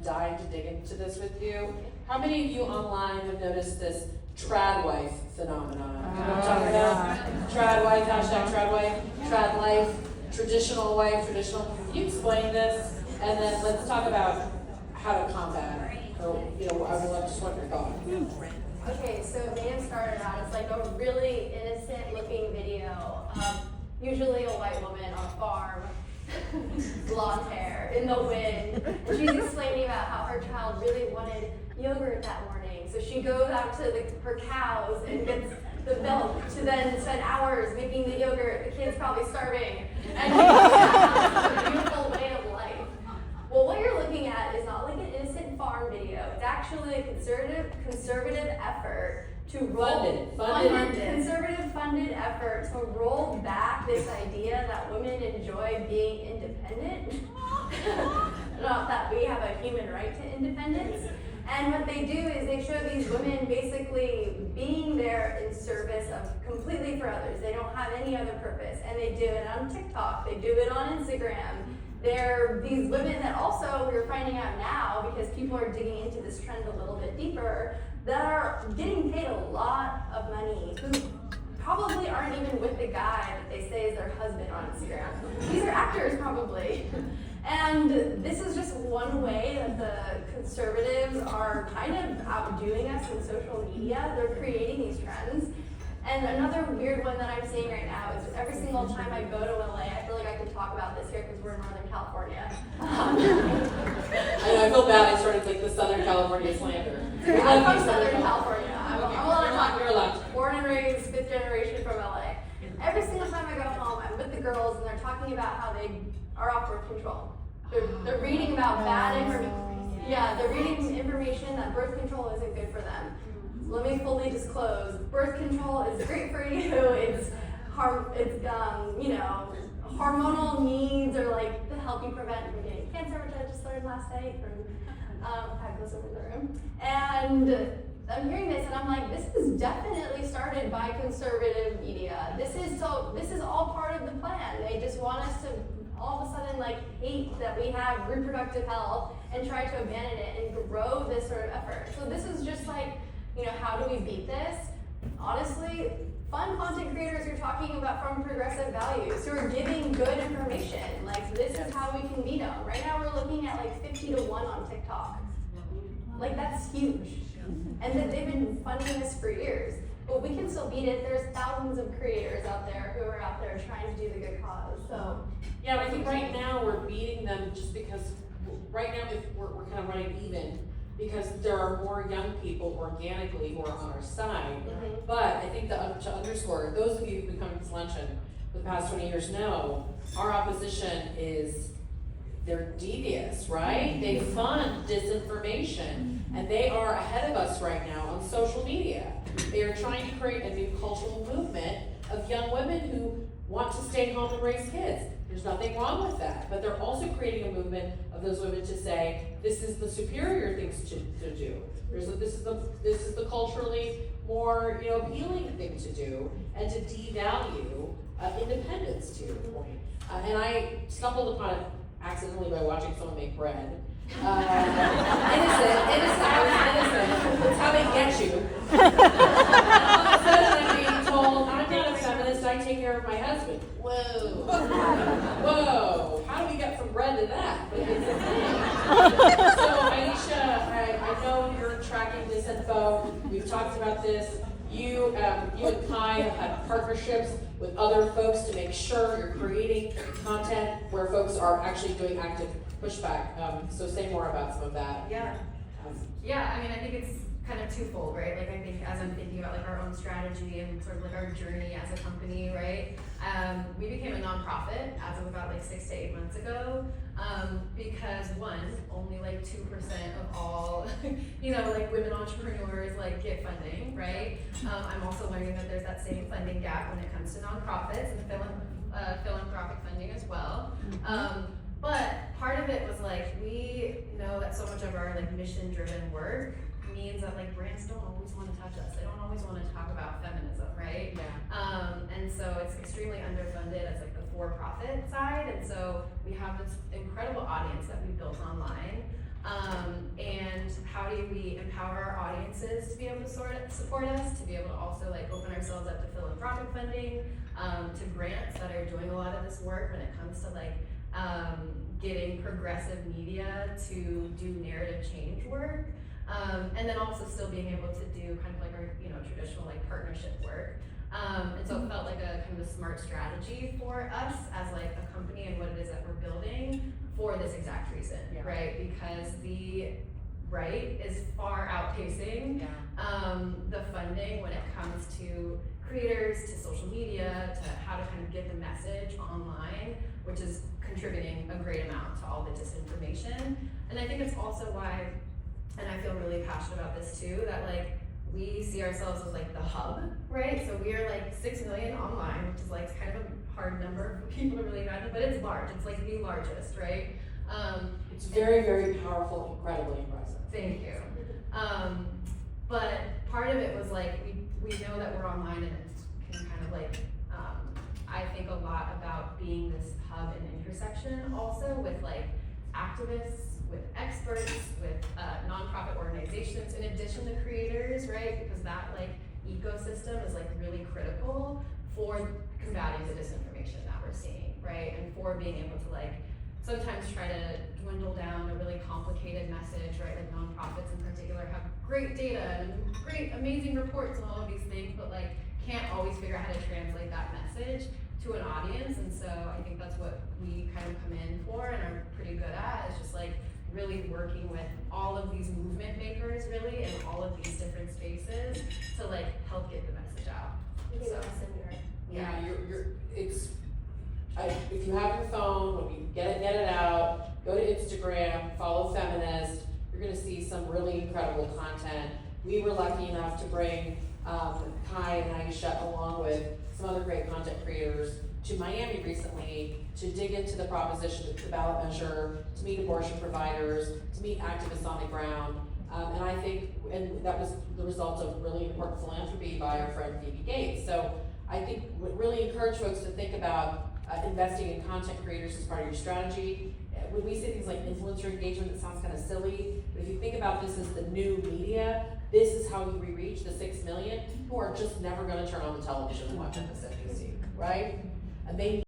dying to dig into this with you. How many of you online have noticed this trad wife phenomenon? You know what I'm talking about? Trad wife, hashtag trad wife, trad life, traditional wife, traditional. Can you explain this? And then let's talk about how to combat it. Or, you know, I would love just want your thoughts. Okay, so it may have started out as like a really innocent looking video of usually a white woman on a farm, blonde hair, in the wind, and she's explaining about how her child really wanted yogurt that morning. So she goes out to her cows and gets the milk to then spend hours making the yogurt. The kid's probably starving. And it's a beautiful way of life. Well, what you're looking at is not like an innocent farm video. It's actually a conservative effort to conservative funded effort to roll back this idea that women enjoy being independent. Not that we have a human right to independence. And what they do is they show these women basically being there in service of completely for others. They don't have any other purpose. And they do it on TikTok. They do it on Instagram. They're these women that also we're finding out now, because people are digging into this trend a little bit deeper, that are getting paid a lot of money, who probably aren't even with the guy that they say is their husband on Instagram. These are actors probably. And this is just one way that the conservatives are kind of outdoing us in social media. They're creating these trends. And another weird one that I'm seeing right now is every single time I go to LA, I feel like I could talk about this here because we're in Northern California. I know, I feel bad I started like the Southern California slander. I'm from Southern California. I'm allowed to talk. You're allowed. Born and raised, 5th generation from LA. Every single time I go home, I'm with the girls and they're talking about how they are off birth control. They're reading about bad information. Yeah, they're reading information that birth control isn't good for them. Let me fully disclose: birth control is great for you. It's hormonal needs are like to help you prevent from getting cancer, which I just learned last night from Pagos over the room. And I'm hearing this, and I'm like, this is definitely started by conservative media. This is all part of the plan. They just want us to all of a sudden hate that we have reproductive health and try to abandon it and grow this sort of effort. So this is just how do we beat this? Honestly, fun content creators are talking about from progressive values who are giving good information. This is how we can beat them. Right now we're looking at 50 to 1 on TikTok. That's huge. And that they've been funding this for years. But we can still beat it. There's thousands of creators out there who are out there trying to do the good cause. So yeah, I think right now we're beating them just because right now we're kind of running even, because there are more young people organically who are on our side. Mm-hmm. But I think to underscore, those of you who've been coming to Luncheon for the past 20 years know our opposition is, they're devious, right? They fund disinformation, and they are ahead of us right now on social media. They are trying to create a new cultural movement of young women who want to stay home and raise kids. There's nothing wrong with that, but they're also creating a movement of those women to say, this is the superior things to do. This is the culturally more appealing thing to do, and to devalue independence, to your point. And I stumbled upon it accidentally by watching someone make bread. Innocent. That's how they get you. All of a sudden I'm being told, I'm not a feminist, I take care of my husband. Whoa. How do we get from bread to that? But it's a thing. So Aisha, I know you're tracking this info. We've talked about this. You and Kai have had partnerships with other folks to make sure you're creating content where folks are actually doing active pushback. So say more about some of that. Yeah. I think it's kind of twofold, right? I think as I'm thinking about our own strategy and sort of our journey as a company, right? We became a nonprofit as of about 6 to 8 months ago, because one, only 2% of all, women entrepreneurs get funding, right? I'm also learning that there's that same funding gap when it comes to nonprofits and philanthropic funding as well. But part of it was we know that so much of our mission-driven work means that brands don't always want to touch us. They don't always want to talk about feminism, right? Yeah. And so it's extremely underfunded as the for-profit side. And so we have this incredible audience that we built online. do we empower our audiences to be able to support us, to be able to also like open ourselves up to philanthropic funding, to grants that are doing a lot of this work when it comes to like getting progressive media to do narrative change work, and then also still being able to do kind of like our traditional like partnership work. And so it felt like a kind of a smart strategy for us as like a company and what it is that we're building for this exact reason, right? Because the right is far outpacing the funding when it comes to creators, to social media, to how to kind of get the message online, which is contributing a great amount to all the disinformation. And I think it's also why, and I feel really passionate about this too, that like we see ourselves as like the hub, right? So we are like 6 million online, which is like kind of a hard number for people to really imagine, but it's large. It's like the largest, right? It's very, very powerful, incredibly impressive. Thank you. But part of it was like, we know that we're online and it can kind of like, I think a lot about being this hub and intersection also with like activists, with experts, with nonprofit organizations, in addition to creators, right? Because that like ecosystem is like really critical for combating the disinformation that we're seeing, right? And for being able to like sometimes try to dwindle down a really complicated message, right? Like nonprofits in particular have great data and great, amazing reports and all of these things, but like can't always figure out how to translate that message to an audience. And so I think that's what we kind of come in for and are pretty good at, is just like really working with all of these movement makers really in all of these different spaces to like help get the message out. So, if you have your phone, when you get it out, go to Instagram, follow FEMINIST, you're gonna see some really incredible content. We were lucky enough to bring Kai and Aisha, along with some other great content creators, to Miami recently to dig into the proposition of the ballot measure, to meet abortion providers, to meet activists on the ground. And I think, and that was the result of really important philanthropy by our friend Phoebe Gates. So I think we really encourage folks to think about investing in content creators as part of your strategy. When we say things like influencer engagement, it sounds kind of silly, but if you think about this as the new media, this is how we reach the 6 million. People are just never gonna turn on the television and watch MSNBC, right? And they